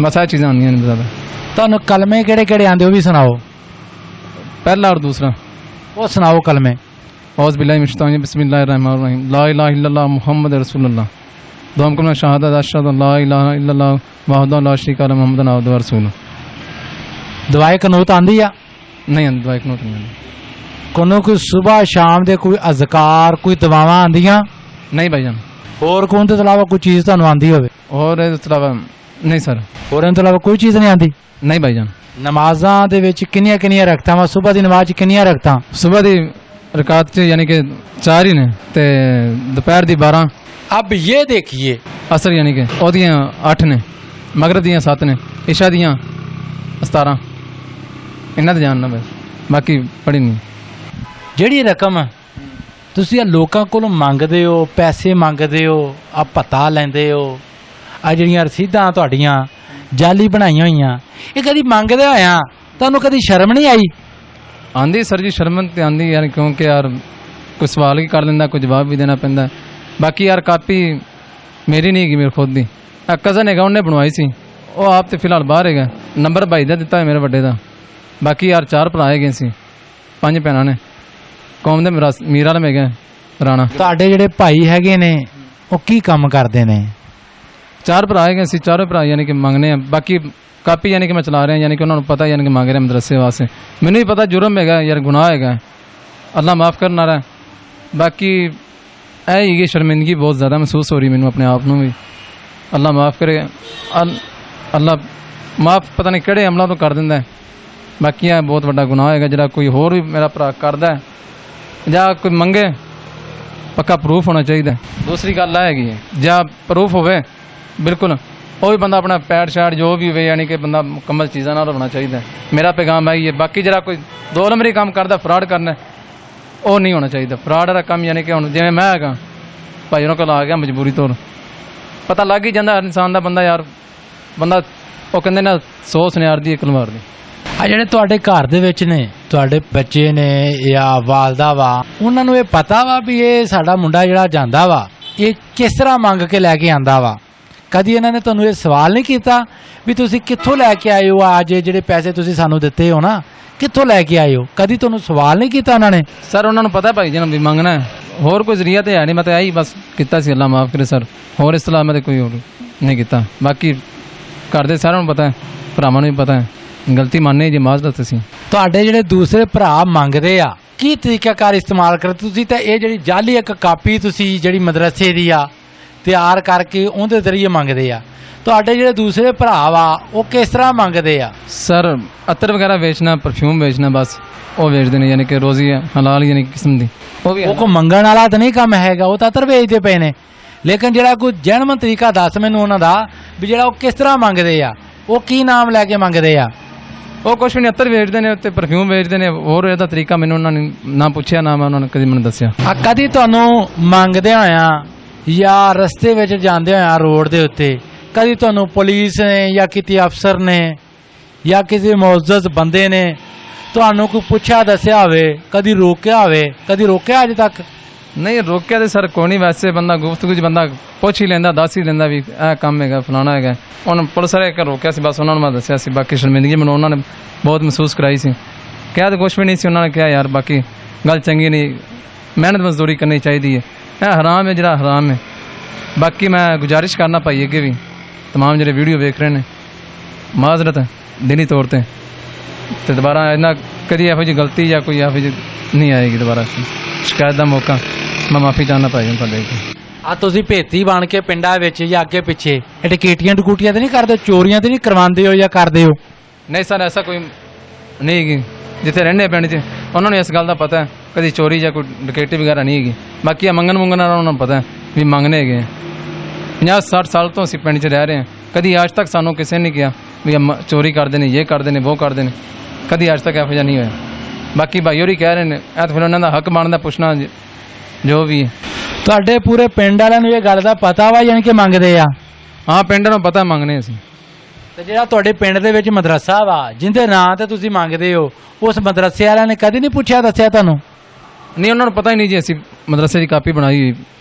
बस यह चीज़ां आंदियां ने ज़्यादा। ਤੁਹਾਨੂੰ ਕਲਮੇ ਕਿਹੜੇ ਕਿਹੜੇ ਆਉਂਦੇ ਉਹ ਵੀ ਸੁਣਾਓ। पहला और दूसरा ਉਹ ਸੁਣਾਓ ਕਲਮੇ। औज़ बिल्लाहि मिनश शैतानिर रजीम बिस्मिल्लाहिर्रहमानिर्रहीम ला इलाहा इल्लल्लाह मुहम्मद रसूलुल्लाह दुआम कलमा शहादत अशहदु अल्ला इलाहा इल्लल्लाह वहदहु ला शरीका लहु मुहम्मदन अब्दुहु व रसूलुहु। ਦਵਾਈ ਕਨੂਤ ਆਂਦੀ ਆ? नहीं आंदी दवाई कनूत नहीं ਕੋਨੂੰ ਕੋਈ ਸਵੇਰ ਸ਼ਾਮ ਦੇ ਕੋਈ ਅਜ਼ਕਾਰ ਕੋਈ ਦਵਾਵਾਂ ਆਂਦੀਆਂ? नहीं भाईजान। ਹੋਰ ਕੋਨ ਤੋਂ ਇਲਾਵਾ ਕੋਈ ਚੀਜ਼ ਤੁਹਾਨੂੰ ਆਂਦੀ ਹੋਵੇ? और इसके अलावा नहीं सर। ਹੋਰ ਇਹਨਾਂ ਤੋਂ ਇਲਾਵਾ ਕੋਈ ਚੀਜ਼ ਨਹੀਂ ਆਂਦੀ? नहीं भाईजान। ਨਮਾਜ਼ਾਂ ਦੇ ਵਿੱਚ ਕਿੰਨੀਆਂ ਕਿੰਨੀਆਂ ਰਕਤਾਂ ਵਾ? ਸਵੇਰ ਦੀ ਨਮਾਜ਼ 'ਚ ਕਿੰਨੀਆਂ ਰਕਤਾਂ? सुबह की रकात च यानी कि 4 ही ने ते दोपहर की 12 अब ये देखिए असर यानी कि ओदियां 8 ने मगरब दियां 7 ने इशा दियां 17 इन्ना तो जानना बस बाकी पढ़ी नहीं। ਜਿਹੜੀ ਰਕਮ ਤੁਸੀਂ ਆ ਲੋਕਾਂ ਕੋਲੋਂ ਮੰਗਦੇ ਹੋ, ਪੈਸੇ ਮੰਗਦੇ ਹੋ, ਆ ਭੱਤਾ ਲੈਂਦੇ ਹੋ, ਆ ਜਿਹੜੀਆਂ ਰਸੀਦਾਂ ਤੁਹਾਡੀਆਂ ਜਾਲੀ ਬਣਾਈਆਂ ਹੋਈਆਂ, ਇਹ ਕਦੀ ਮੰਗਦੇ ਹੋਇਆ ਤੁਹਾਨੂੰ ਕਦੀ ਸ਼ਰਮ ਨਹੀਂ ਆਈ? आंधी सर जी शर्मन ते आंधी यार क्योंकि यार कोई सवाल ही कर लेंदा कोई जवाब भी देना पैंदा। बाकी यार कापी मेरी नहीं हैगी, मेरे खुद दी कज़न हैगा उन्हें बनवाई सी। वो आप तो फिलहाल बाहर हैगा, नंबर भाई दा दिता है मेरे बड़े दा। बाकी यार 4 भरा है गए सी, 5 भैनां ने कौम दे मीर आलम हैगा राणा। ਤੁਹਾਡੇ ਜਿਹੜੇ ਭਾਈ ਹੈਗੇ ਨੇ ਉਹ ਕੀ ਕੰਮ ਕਰਦੇ ਨੇ? 4 भरा है गए सी, 4 भरा यानी कि मंगने हैं। बाकी कापी यानी कि मैं चला रहे हैं यानी कि उन्होंने पता यानी कि मांग रहे हैं मदरसे वास्ते। मैंने भी पता जुर्म है यार गुनाह है, अल्लाह माफ़ करना रहा है। बाकी ये शर्मिंदगी बहुत ज़्यादा महसूस हो रही मैंने अपने आप में भी। अल्लाह माफ़ करे, अल्लाह माफ़ पता नहीं किहड़े अमलों तो कर दिंदा है। बाकी यह बहुत बड़ा गुनाह है जरा कोई होर भी मेरा भरा करदा है जां कोई मंगे पक्का प्रूफ होना चाहिए। दूसरी गल हैगी जां प्रूफ होवे बिल्कुल वो भी बंदा अपना पैड शैड जो भी हो यानी कि बंदा मुकम्मल चीज़ा ना होना चाहिए। मेरा पैगाम है ये। बाकी जरा कोई 2 नंबरी काम करता फ्रॉड करना वो नहीं होना चाहिए। फ्रॉड वाला काम यानी कि हुण जिवें मैं हैगा भाई उन्होंने कोल आ गया मजबूरी तौर पता लग ही जाता हर इंसान का बंदा यार बंदा वो कहते ना 100 सुनियार दी 1 लवार दी। ਆ ਜਿਹੜੇ ਤੁਹਾਡੇ ਘਰ ਦੇ ਵਿੱਚ ਨੇ ਤੁਹਾਡੇ ਬੱਚੇ ਨੇ ਜਾਂ ਵਾਲਦਾ ਵਾ ਉਹਨਾਂ ਨੂੰ ਇਹ ਪਤਾ ਵਾ ਵੀ ਇਹ ਸਾਡਾ ਮੁੰਡਾ ਜਿਹੜਾ ਜਾਂਦਾ ਵਾ ਇਹ ਕਿਸ ਤਰ੍ਹਾਂ ਮੰਗ ਕੇ ਲੈ ਕੇ ਆਂਦਾ ਵਾ? ਕਦੀ ਇਹਨਾਂ ਨੇ ਤੁਹਾਨੂੰ ਇਹ ਸਵਾਲ ਨਹੀਂ ਕੀਤਾ ਵੀ ਤੁਸੀਂ ਕਿੱਥੋਂ ਲੈ ਕੇ ਆਏ ਹੋ ਅੱਜ ਜਿਹੜੇ ਪੈਸੇ ਤੁਸੀਂ ਸਾਨੂੰ ਦਿੱਤੇ ਹੋ ਨਾ ਕਿੱਥੋਂ ਲੈ ਕੇ ਆਏ ਹੋ? ਕਦੀ ਤੁਹਾਨੂੰ ਸਵਾਲ ਨਹੀਂ ਕੀਤਾ ਉਹਨਾਂ ਨੇ? सर उन्होंने पता भाई जी भी मंगना है होर कोई जरिया तो है नहीं। मैं तो यही बस किया अल्लाह माफ़ करे सर होर इस तरह मैं तो कोई होर नहीं किया। बाकी घर दे साਰਿਆਂ ਨੂੰ पता है भरावां ਨੂੰ भी पता है गलती मानने जी माजरत ਅਸੀਂ। ਤੁਹਾਡੇ ਜਿਹੜੇ ਦੂਸਰੇ ਭਰਾ ਮੰਗਦੇ ਆ ਕੀ ਤਰੀਕਾਕਾਰ ਇਸਤੇਮਾਲ ਕਰਦੇ ਤੁਸੀਂ? ਤਾਂ ਇਹ ਜਿਹੜੀ ਜਾਲੀ ਇੱਕ ਕਾਪੀ ਤੁਸੀਂ ਜਿਹੜੀ ਮਦਰਸੇ ਦੀ ਆ ਤਿਆਰ ਕਰਕੇ ਉਹਦੇ ਜ਼ਰੀਏ ਮੰਗਦੇ ਆ। ਤੁਹਾਡੇ ਜਿਹੜੇ ਦੂਸਰੇ ਭਰਾ ਵਾ ਉਹ ਕਿਸ ਤਰ੍ਹਾਂ ਮੰਗਦੇ ਆ? सर अतर वगैरह बेचना परफ्यूम बेचना बस वो बेचते हैं यानी कि रोज़ी है हलाल यानी किस्म दी वो भी ਉਹ ਕੋ ਮੰਗਣ ਵਾਲਾ ਤਾਂ ਨਹੀਂ ਕੰਮ ਹੈਗਾ, ਉਹ ਤਾਂ ਅਤਰ ਵੇਚਦੇ ਪਏ ਨੇ। ਲੇਕਿਨ ਜਿਹੜਾ ਕੋਈ ਜੈਨੂਇਨ ਤਰੀਕਾ ਦੱਸ ਮੈਨੂੰ ਉਹਨਾਂ ਦਾ ਵੀ ਜਿਹੜਾ ਉਹ ਕਿਸ ਤਰ੍ਹਾਂ ਮੰਗਦੇ ਆ, ਉਹ ਕੀ ਨਾਮ ਲੈ ਕੇ ਮੰਗਦੇ ਆ? वो कुछ भी नहीं अतर बेचते हैं उत्ते परफ्यूम बेचते हैं होर ਇਹਦਾ तरीका मैंने उन्होंने ना पूछया ना मैं उन्होंने कभी मैंने दस्या। ਆ ਕਦੀ ਤੁਹਾਨੂੰ ਮੰਗਦੇ ਹੋਇਆ ਜਾਂ ਰਸਤੇ ਵਿੱਚ ਜਾਂਦੇ ਹੋਇਆ ਰੋਡ ਦੇ ਉੱਤੇ ਕਦੀ ਤੁਹਾਨੂੰ ਪੁਲਿਸ ਨੇ ਜਾਂ ਕਿਤੇ ਅਫਸਰ ਨੇ ਜਾਂ ਕਿਸੇ ਮੁਅੱਜ਼ਜ਼ ਬੰਦੇ ਨੇ ਤੁਹਾਨੂੰ ਕੋਈ ਪੁੱਛਿਆ ਦੱਸਿਆ ਹੋਵੇ, ਕਦੀ ਰੋਕਿਆ ਹੋਵੇ? ਕਦੀ ਰੋਕਿਆ ਅਜੇ ਤੱਕ? नहीं रोकया तो सर कोई नहीं वैसे बंदा गुफ्तगू बंदा पुछ ही लेंदा दस ही लेंदा भी यह काम है फलाना है उन्होंने पुलिस वाले रोकया सी बस उन्होंने मैं दस्या सी। बाकी शर्मिंदगी मैंने उन्होंने बहुत महसूस कराई सी। क्या तो कुछ भी नहीं सी उन्होंने कहा यार बाकी गल चंगी नहीं मेहनत मजदूरी करनी चाहिए है हराम है जरा हराम है। बाकी मैं गुजारिश करना पाई अगे भी तमाम जो वीडियो वेख रहे हैं माजरत है दिनी तौर पर तो दोबारा इन्ना कभी यहो जी गलती या कोई यहो जी नहीं आएगी दोबारा शिकायत का मौका मैं माफ़ी चाहना पाई ਤੁਹਾਡੇ ਆ ਤੁਸੀਂ ਭੇਤੀ ਬਣ ਕੇ ਪਿੰਡਾਂ ਵਿੱਚ ਜਾਂ ਅੱਗੇ ਪਿੱਛੇ ਇਹ ਟਕੀਟੀਆਂ ਟਕੂਟੀਆਂ ਤੇ ਨਹੀਂ ਕਰਦੇ, ਚੋਰੀਆਂ ਤੇ ਨਹੀਂ ਕਰਵਾਉਂਦੇ ਹੋ ਜਾਂ ਕਰਦੇ ਹੋ? नहीं सर ऐसा कोई नहीं हैगी जिथे रहने पिंड च उन्होंने इस गल का पता है कभी चोरी या कोई डकैती वगैरह नहीं हैगी। बाकी मंगन मुंगन वाला उन्होंने पता है भी मंगने है 50-60 साल तो असीं पिंड च रह रहे हैं कभी आज तक सानू किसी ने कहा भी चोरी करते हैं ये करते हैं वो करते हैं कभी आज तक यहो जिहा नहीं होया। बाकी भाई होरी कह रहे हैं तो फिर उन्होंने हक बनता पुछना जो भी है। ਤੁਹਾਡੇ ਪੂਰੇ ਪਿੰਡ ਵਾਲਿਆਂ ਨੂੰ ਇਹ ਗੱਲ ਦਾ ਪਤਾ ਵਾ ਯਾਨੀ ਕਿ ਮੰਗਦੇ ਆ? हाँ पिंड नूं पता मंगने असीं। ਤੇ ਜਿਹੜਾ ਤੁਹਾਡੇ ਪਿੰਡ ਦੇ ਵਿੱਚ ਮਦਰਸਾ ਵਾ ਜਿੰਦੇ ਨਾਂ ਤੇ ਤੁਸੀਂ ਮੰਗਦੇ ਹੋ ਉਸ ਮਦਰਸੇ ਵਾਲਿਆਂ ਨੇ ਕਦੀ ਨਹੀਂ ਪੁੱਛਿਆ ਦੱਸਿਆ ਤੁਹਾਨੂੰ? नहीं उन्होंने पता ही नहीं जी असीं मदरसे की कापी बनाई हुई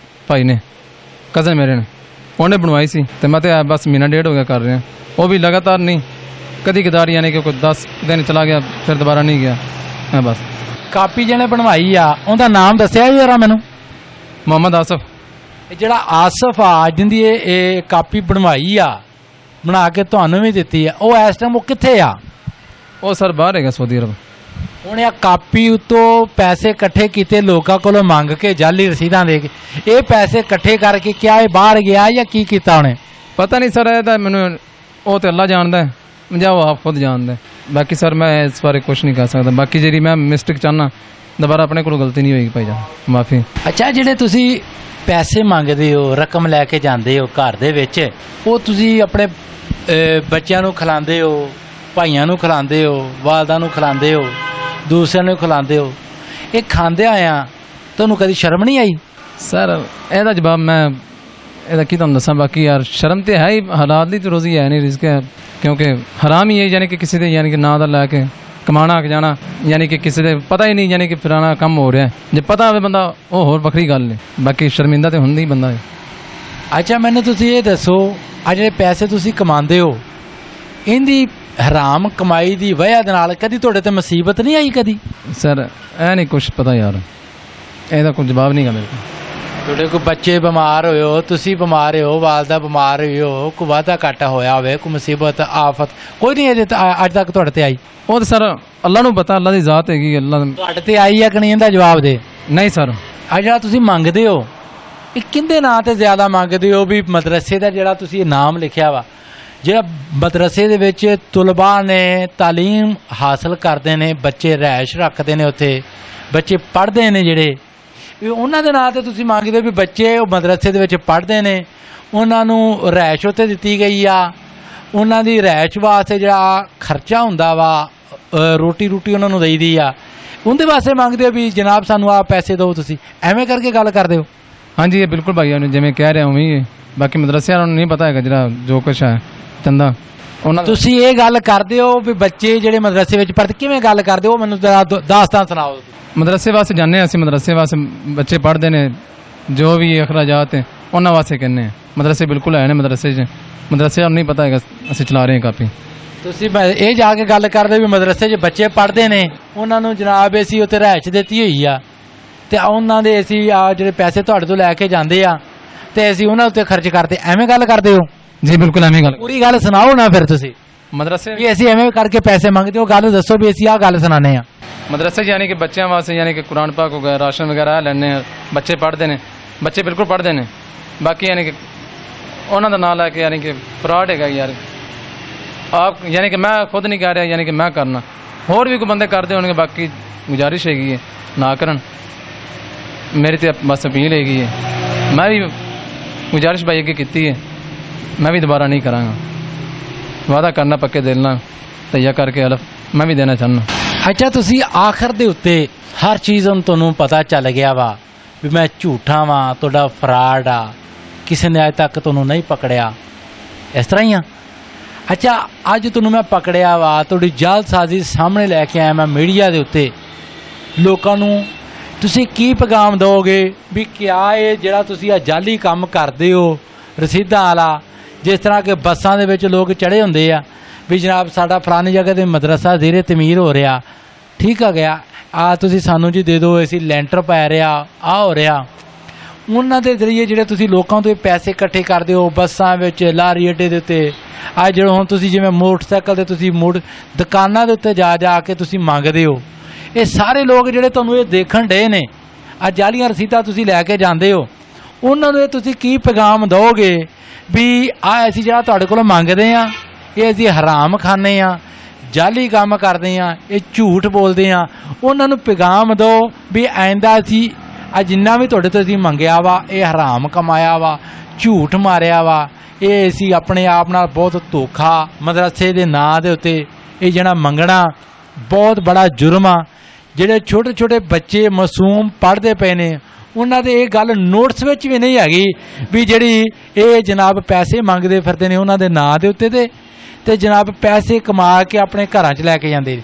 भाई ने कज़न मेरे ने ਉਹਨੇ ਬਣਵਾਈ ਸੀ ਤੇ ਮੈਂ ਤੇ ਬਸ ਮਹੀਨਾ ਡੇਢ ਹੋ ਗਿਆ ਕਰ ਰਿਹਾ। ਉਹ ਵੀ ਲਗਾਤਾਰ ਨਹੀਂ, ਕਦੀ ਕਦਾਰ, ਯਾਨੀ ਕਿ ਕੋਈ 10 ਦਿਨ ਚਲਾ ਗਿਆ ਫਿਰ ਦੁਬਾਰਾ ਨਹੀਂ ਗਿਆ। ਮੈਂ ਬਸ ਕਾਪੀ ਜਿਹਨੇ ਬਣਵਾਈ ਆ ਉਹਦਾ ਨਾਮ ਦੱਸਿਆ ਜਰਾ ਮੈਨੂੰ। ਮੁਹੰਮਦ ਆਸਫ। ਇਹ ਜਿਹੜਾ ਆਸਫ ਆ ਜਿੰਦੀ ਇਹ ਕਾਪੀ ਬਣਵਾਈ ਆ, ਬਣਾ ਕੇ ਤੁਹਾਨੂੰ ਵੀ ਦਿੱਤੀ ਆ, ਉਹ ਇਸ ਟਾਈਮ ਉਹ ਕਿੱਥੇ ਆ? ਉਹ ਸਰ ਬਾਹਰ ਹੈਗਾ, ਸਾਊਦੀ ਅਰਬ। ਉਹਨੇ ਆ ਕਾਪੀ ਉਤੋਂ ਪੈਸੇ ਇਕੱਠੇ ਕੀਤੇ ਲੋਕਾਂ ਕੋਲੋਂ ਮੰਗ ਕੇ, ਜਾਲੀ ਰਸੀਦਾਂ ਦੇ ਕੇ, ਇਹ ਪੈਸੇ ਇਕੱਠੇ ਕਰਕੇ ਕਿਆ ਇਹ ਬਾਹਰ ਗਿਆ ਜਾਂ ਕੀ ਕੀਤਾ ਉਹਨੇ? ਪਤਾ ਨਹੀਂ ਸਰ, ਇਹ ਤਾਂ ਮੈਨੂੰ, ਉਹ ਤੇ ਅੱਲਾ ਜਾਣਦਾ ਹੈ ਜਾਂ ਉਹ ਆਪ ਖੁਦ ਜਾਣਦਾ ਹੈ। ਬਾਕੀ ਸਰ ਮੈਂ ਇਸ ਬਾਰੇ ਕੁਝ ਨਹੀਂ ਕਹਿ ਸਕਦਾ। ਬਾਕੀ ਜਿਹੜੀ ਮੈਂ ਮਿਸਟੇਕ ਚਾਹਨਾ ਦੁਬਾਰਾ ਆਪਣੇ ਕੋਲੋਂ ਗਲਤੀ ਨਹੀਂ ਹੋਏਗੀ ਭਾਈ ਜਾਨ, ਮਾਫੀ। ਅੱਛਾ, ਜਿਹੜੇ ਤੁਸੀਂ ਪੈਸੇ ਮੰਗਦੇ ਹੋ, ਰਕਮ ਲੈ ਕੇ ਜਾਂਦੇ ਹੋ ਘਰ ਦੇ ਵਿੱਚ, ਉਹ ਤੁਸੀਂ ਆਪਣੇ ਬੱਚਿਆਂ ਨੂੰ ਖਿਲਾਉਂਦੇ ਹੋ, ਭਾਈਆਂ ਨੂੰ ਖਿਲਾਉਂਦੇ ਹੋ, ਵਾਲਦਾਂ ਨੂੰ ਖਿਲਾਉਂਦੇ ਹੋ, ਦੂਸਰਿਆਂ ਨੂੰ ਖਿਲਾਉਂਦੇ ਹੋ। ਇਹ ਖਾਂਦੇ ਆਇਆ ਤੁਹਾਨੂੰ ਕਦੀ ਸ਼ਰਮ ਨਹੀਂ ਆਈ? ਸਰ ਇਹਦਾ ਜਵਾਬ ਮੈਂ ਇਹਦਾ ਕੀ ਤੁਹਾਨੂੰ ਦੱਸਾਂ। ਬਾਕੀ ਯਾਰ ਸ਼ਰਮ ਤੇ ਹੈ ਹੀ, ਹਾਲਾਤ ਦੀ ਤਾਂ ਰੋਜ਼ੀ ਹੈ ਨਹੀਂ, ਰਿਜ਼ਕ ਹੈ, ਕਿਉਂਕਿ ਹਰਾਮ ਹੀ ਹੈ। ਯਾਨੀ ਕਿ ਕਿਸੇ ਦੇ ਯਾਨੀ ਕਿ ਨਾਂ ਦਾ ਲੈ ਕੇ ਕਮਾਣਾ ਆ ਜਾਣਾ, ਯਾਨੀ ਕਿ ਕਿਸੇ ਦੇ ਪਤਾ ਹੀ ਨਹੀਂ, ਯਾਨੀ ਕਿ ਫਲਾਣਾ ਕੰਮ ਹੋ ਰਿਹਾ। ਜੇ ਪਤਾ ਹੋਵੇ ਬੰਦਾ ਉਹ ਹੋਰ ਵੱਖਰੀ ਗੱਲ ਹੈ, ਬਾਕੀ ਸ਼ਰਮਿੰਦਾ ਤੇ ਹੁੰਦਾ ਹੀ ਬੰਦਾ ਹੈ। ਅੱਛਾ, ਮੈਨੂੰ ਤੁਸੀਂ ਇਹ ਦੱਸੋ, ਆ ਜਿਹੜੇ ਪੈਸੇ ਤੁਸੀਂ ਕਮਾਉਂਦੇ ਹੋ, ਇਹਦੀ ਹਰਾਮ ਕਮਾਈ ਦੀ ਵਜ੍ਹਾ ਦੇ ਨਾਲ ਕਦੀ ਤੁਹਾਡੇ ਤੇ ਮੁਸੀਬਤ ਨਹੀਂ ਆਈ ਕਦੀ? ਸਰ ਇਹ ਨਹੀਂ ਕੁਛ ਪਤਾ ਯਾਰ, ਇਹਦਾ ਕੋਈ ਜਵਾਬ ਨਹੀਂ ਗਾ ਮੇਰੇ ਕੋਲ। ਤੁਹਾਡੇ ਕੋਈ ਬੱਚੇ ਬਿਮਾਰ ਹੋਏ ਹੋ, ਤੁਸੀਂ ਬਿਮਾਰ ਹੋ, ਵਾਲਦਾ ਬਿਮਾਰ ਹੋਈ ਹੋ, ਕੋਈ ਵਾਧਾ ਘਾਟਾ ਹੋਇਆ ਹੋਵੇ, ਕੋਈ ਮੁਸੀਬਤ ਆਫਤ, ਕੋਈ ਨਹੀਂ ਇਹਦੇ ਅੱਜ ਤੱਕ ਤੁਹਾਡੇ ਤੇ ਆਈ? ਉਹ ਤਾਂ ਸਰ ਅੱਲਾ ਨੂੰ ਪਤਾ, ਅੱਲਾ ਦੀ ਜ਼ਾਤ ਹੈਗੀ, ਅੱਲਾ। ਤੁਹਾਡੇ ਤੇ ਆਈ ਆ ਕਿ ਨਹੀਂ, ਇਹਦਾ ਜਵਾਬ ਦੇ। ਨਹੀਂ ਸਰ। ਆ ਜਿਹੜਾ ਤੁਸੀਂ ਮੰਗਦੇ ਹੋ, ਇਹ ਕਿਹਦੇ ਨਾਂ ਤੇ ਜ਼ਿਆਦਾ ਮੰਗਦੇ ਹੋ? ਵੀ ਮਦਰਸੇ ਦਾ ਜਿਹੜਾ ਤੁਸੀਂ ਇਹ ਨਾਮ ਲਿਖਿਆ ਵਾ, ਜਿਹੜਾ ਮਦਰਸੇ ਦੇ ਵਿੱਚ ਤੁਲਬਾ ਨੇ ਤਾਲੀਮ ਹਾਸਲ ਕਰਦੇ ਨੇ, ਬੱਚੇ ਰਿਹਾਇਸ਼ ਰੱਖਦੇ ਨੇ, ਉੱਥੇ ਬੱਚੇ ਪੜ੍ਹਦੇ ਨੇ, ਜਿਹੜੇ ਵੀ ਉਹਨਾਂ ਦੇ ਨਾਂ ਤੇ ਤੁਸੀਂ ਮੰਗਦੇ ਹੋ ਵੀ ਬੱਚੇ ਉਹ ਮਦਰਸੇ ਦੇ ਵਿੱਚ ਪੜ੍ਹਦੇ ਨੇ, ਉਹਨਾਂ ਨੂੰ ਰਿਹਾਇਸ਼ ਉੱਥੇ ਦਿੱਤੀ ਗਈ ਆ, ਉਹਨਾਂ ਦੀ ਰਿਹਾਇਸ਼ ਵਾਸਤੇ ਜਿਹੜਾ ਖਰਚਾ ਹੁੰਦਾ ਵਾ, ਰੋਟੀ ਉਹਨਾਂ ਨੂੰ ਦੇਈਦੀ ਆ, ਉਹਦੇ ਵਾਸਤੇ ਮੰਗਦੇ ਹੋ ਵੀ ਜਨਾਬ ਸਾਨੂੰ ਆ ਪੈਸੇ ਦਿਓ? ਤੁਸੀਂ ਐਵੇਂ ਕਰਕੇ ਗੱਲ ਕਰਦੇ ਹੋ? ਹਾਂਜੀ ਇਹ ਬਿਲਕੁਲ ਭਾਈ ਉਹਨੇ ਜਿਵੇਂ ਕਹਿ ਰਿਹਾ ਉਵੇਂ ਹੀ ਹੈ। ਬਾਕੀ ਮਦਰਸਿਆਂ ਨੂੰ ਨਹੀਂ ਪਤਾ ਹੈਗਾ ਜਿਹੜਾ ਜੋ ਕੁਛ ਹੈ ਚੰਦਾ ਉਹਨਾਂ। ਤੁਸੀਂ ਇਹ ਗੱਲ ਕਰਦੇ ਹੋ ਵੀ ਬੱਚੇ ਜਿਹੜੇ ਮਦਰਸੇ ਵਿੱਚ ਪੜ੍ਹਦੇ, ਕਿਵੇਂ ਗੱਲ ਕਰਦੇ ਹੋ? ਮੈਨੂੰ ਦਾਸਤਾਨ ਸੁਣਾਓ। ਮਦਰਸੇ ਵਾਸਤੇ ਜਾਂਦੇ ਹਾਂ ਅਸੀਂ, ਮਦਰਸੇ ਵਾਸਤੇ ਬੱਚੇ ਪੜ੍ਹਦੇ ਨੇ, ਜੋ ਵੀ ਅਖਰਾਜਾਤ ਹੈ ਉਹਨਾਂ ਵਾਸਤੇ ਕਹਿੰਦੇ ਹਾਂ। ਮਦਰਸੇ ਬਿਲਕੁਲ ਹੈ ਨੇ, ਮਦਰਸੇ ਨੂੰ ਨਹੀਂ ਪਤਾ ਹੈਗਾ ਅਸੀਂ ਚਲਾ ਰਹੇ ਹਾਂ ਕਾਪੀ। ਤੁਸੀਂ ਇਹ ਜਾ ਕੇ ਗੱਲ ਕਰਦੇ ਵੀ ਮਦਰਸੇ 'ਚ ਬੱਚੇ ਪੜ੍ਹਦੇ ਨੇ, ਉਹਨਾਂ ਨੂੰ ਜਨਾਬ ਅਸੀਂ ਉੱਥੇ ਰਿਹਾਇਸ਼ ਦਿੱਤੀ ਹੋਈ ਆ, ਤੇ ਉਹਨਾਂ ਦੇ ਅਸੀਂ ਆ ਜਿਹੜੇ ਪੈਸੇ ਤੁਹਾਡੇ ਤੋਂ ਲੈ ਕੇ ਜਾਂਦੇ ਆ ਤੇ ਅਸੀਂ ਉਹਨਾਂ ਉੱਤੇ ਖਰਚ ਕਰਦੇ, ਐਵੇਂ ਗੱਲ ਕਰਦੇ ਹੋ? ਜੀ ਬਿਲਕੁਲ ਐਵੇਂ ਗੱਲ। ਪੂਰੀ ਗੱਲ ਸੁਣਾਓ ਨਾ ਫਿਰ ਤੁਸੀਂ। ਮਦਰਸੇ ਵੀ ਅਸੀਂ ਐਵੇਂ ਕਰਕੇ ਪੈਸੇ ਮੰਗਦੇ ਹੋ, ਗੱਲ ਦੱਸੋ ਵੀ ਅਸੀਂ ਆਹ ਗੱਲ ਸੁਣਾਉਂਦੇ ਆ। ਮਦਰਸੇ ਯਾਨੀ ਕਿ ਬੱਚਿਆਂ ਵਾਸਤੇ ਯਾਨੀ ਕਿ ਕੁਰਾਨ ਪਾਕ ਹੋ ਗਿਆ, ਰਾਸ਼ਨ ਵਗੈਰਾ ਲੈਣੇ ਆ, ਬੱਚੇ ਪੜ੍ਹਦੇ ਨੇ, ਬੱਚੇ ਬਿਲਕੁਲ ਪੜ੍ਹਦੇ ਨੇ। ਬਾਕੀ ਯਾਨੀ ਕਿ ਉਹਨਾਂ ਦਾ ਨਾਂ ਲੈ ਕੇ ਯਾਨੀ ਕਿ ਫਰਾਡ ਹੈਗਾ ਯਾਰ। ਆਪ ਯਾਨੀ ਕਿ ਮੈਂ ਖੁਦ ਨਹੀਂ ਕਹਿ ਰਿਹਾ, ਯਾਨੀ ਕਿ ਮੈਂ ਕਰਨਾ, ਹੋਰ ਵੀ ਕੋਈ ਬੰਦੇ ਕਰਦੇ ਹੋਣਗੇ। ਬਾਕੀ ਗੁਜ਼ਾਰਿਸ਼ ਹੈਗੀ ਹੈ ਨਾ ਕਰਨ, ਮੇਰੀ ਤੇ ਬਸ ਅਪੀਲ ਹੈਗੀ ਹੈ। ਮੈਂ ਵੀ ਗੁਜ਼ਾਰਿਸ਼ ਭਾਈ ਅੱਗੇ ਕੀਤੀ ਹੈ, ਮੈਂ ਵੀ ਦੁਬਾਰਾ ਨਹੀਂ ਕਰਾਂਗਾ। ਵਾਅਦਾ ਕਰਨਾ ਪੱਕੇ ਦਿਲ ਨਾਲ, ਤਈਆ ਕਰਕੇ ਹਲਫ ਮੈਂ ਵੀ ਦੇਣਾ ਚਾਹੁੰਦਾ। ਅੱਛਾ, ਤੁਸੀਂ ਆਖਰ ਦੇ ਉੱਤੇ ਹਰ ਚੀਜ਼ ਹੁਣ ਤੁਹਾਨੂੰ ਪਤਾ ਚੱਲ ਗਿਆ ਵਾ ਵੀ ਮੈਂ ਝੂਠਾ ਵਾਂ, ਤੁਹਾਡਾ ਫਰਾਡ ਆ, ਕਿਸੇ ਨੇ ਅੱਜ ਤੱਕ ਤੁਹਾਨੂੰ ਨਹੀਂ ਪਕੜਿਆ, ਇਸ ਤਰ੍ਹਾਂ ਹੀ ਆ? ਅੱਛਾ, ਅੱਜ ਤੁਹਾਨੂੰ ਮੈਂ ਪਕੜਿਆ ਵਾ, ਤੁਹਾਡੀ ਜਾਲਸਾਜ਼ੀ ਸਾਹਮਣੇ ਲੈ ਕੇ ਆਇਆ ਮੈਂ ਮੀਡੀਆ ਦੇ ਉੱਤੇ, ਲੋਕਾਂ ਨੂੰ ਤੁਸੀਂ ਕੀ ਪੈਗਾਮ ਦਿਓਗੇ ਵੀ ਕਿਆ ਇਹ ਜਿਹੜਾ ਤੁਸੀਂ ਆ ਜਾਲੀ ਕੰਮ ਕਰਦੇ ਹੋ ਰਸੀਦਾਂ ਵਾਲਾ, ਜਿਸ ਤਰ੍ਹਾਂ ਕਿ ਬੱਸਾਂ ਦੇ ਵਿੱਚ ਲੋਕ ਚੜੇ ਹੁੰਦੇ ਆ ਵੀ ਜਨਾਬ ਸਾਡਾ ਫਲਾਣੀ ਜਗ੍ਹਾ ਤੇ ਮਦਰਸਾ ਜ਼ੇਰੇ ਤਮੀਰ ਹੋ ਰਿਹਾ, ਠੀਕ ਆ ਗਿਆ, ਆ ਤੁਸੀਂ ਸਾਨੂੰ ਜੀ ਦੇ ਦਿਓ, ਅਸੀਂ ਲੈਂਟਰ ਪੈ ਰਿਹਾ, ਆ ਹੋ ਰਿਹਾ। ਉਹਨਾਂ ਦੇ ਜ਼ਰੀਏ ਜਿਹੜੇ ਤੁਸੀਂ ਲੋਕਾਂ ਤੋਂ ਪੈਸੇ ਇਕੱਠੇ ਕਰਦੇ ਹੋ, ਬੱਸਾਂ ਵਿੱਚ, ਲਾਰੀ ਅੱਡੇ ਦੇ ਉੱਤੇ, ਆ ਜਿਹੜੇ ਹੁਣ ਤੁਸੀਂ ਜਿਵੇਂ ਮੋਟਰਸਾਈਕਲ ਤੇ ਤੁਸੀਂ ਦੁਕਾਨਾਂ ਦੇ ਉੱਤੇ ਜਾ ਕੇ ਤੁਸੀਂ ਮੰਗਦੇ ਹੋ, ਇਹ ਸਾਰੇ ਲੋਕ ਜਿਹੜੇ ਤੁਹਾਨੂੰ ਇਹ ਦੇਖਣ ਡਏ ਨੇ, ਆ ਜਾਲੀਆਂ ਰਸੀਦਾਂ ਤੁਸੀਂ ਲੈ ਕੇ ਜਾਂਦੇ ਹੋ, ਉਹਨਾਂ ਨੂੰ ਇਹ ਤੁਸੀਂ ਕੀ ਪੈਗਾਮ ਦਿਓਗੇ ਵੀ ਆ ਅਸੀਂ ਜਿਹੜਾ ਤੁਹਾਡੇ ਕੋਲੋਂ ਮੰਗਦੇ ਆ, ਇਹ ਅਸੀਂ ਹਰਾਮ ਖਾਂਦੇ ਆ, ਜਾਲੀ ਕੰਮ ਕਰਦੇ ਆ, ਇਹ ਝੂਠ ਬੋਲਦੇ ਆ, ਉਹਨਾਂ ਨੂੰ ਪੈਗਾਮ ਦਿਓ ਵੀ ਆਇੰਦਾ ਅਸੀਂ ਆ ਜਿੰਨਾ ਵੀ ਤੁਹਾਡੇ ਤੋਂ ਅਸੀਂ ਮੰਗਿਆ ਵਾ, ਇਹ ਹਰਾਮ ਕਮਾਇਆ ਵਾ, ਝੂਠ ਮਾਰਿਆ ਵਾ, ਇਹ ਅਸੀਂ ਆਪਣੇ ਆਪ ਨਾਲ ਬਹੁਤ ਧੋਖਾ, ਮਦਰਸੇ ਦੇ ਨਾਂ ਦੇ ਉੱਤੇ ਇਹ ਜਿਹੜਾ ਮੰਗਣਾ ਬਹੁਤ ਬੜਾ ਜੁਰਮ ਆ। ਜਿਹੜੇ ਛੋਟੇ ਛੋਟੇ ਬੱਚੇ ਮਾਸੂਮ ਪੜ੍ਹਦੇ ਪਏ ਨੇ, ਉਹਨਾਂ ਦੇ ਇਹ ਗੱਲ ਨੋਟਿਸ ਵਿੱਚ ਵੀ ਨਹੀਂ ਹੈਗੀ ਵੀ ਜਿਹੜੀ ਇਹ ਜਨਾਬ ਪੈਸੇ ਮੰਗਦੇ ਫਿਰਦੇ ਨੇ ਉਹਨਾਂ ਦੇ ਨਾਂ ਦੇ ਉੱਤੇ ਤੇ ਜਨਾਬ ਪੈਸੇ ਕਮਾ ਕੇ ਆਪਣੇ ਘਰਾਂ 'ਚ ਲੈ ਕੇ ਜਾਂਦੇ।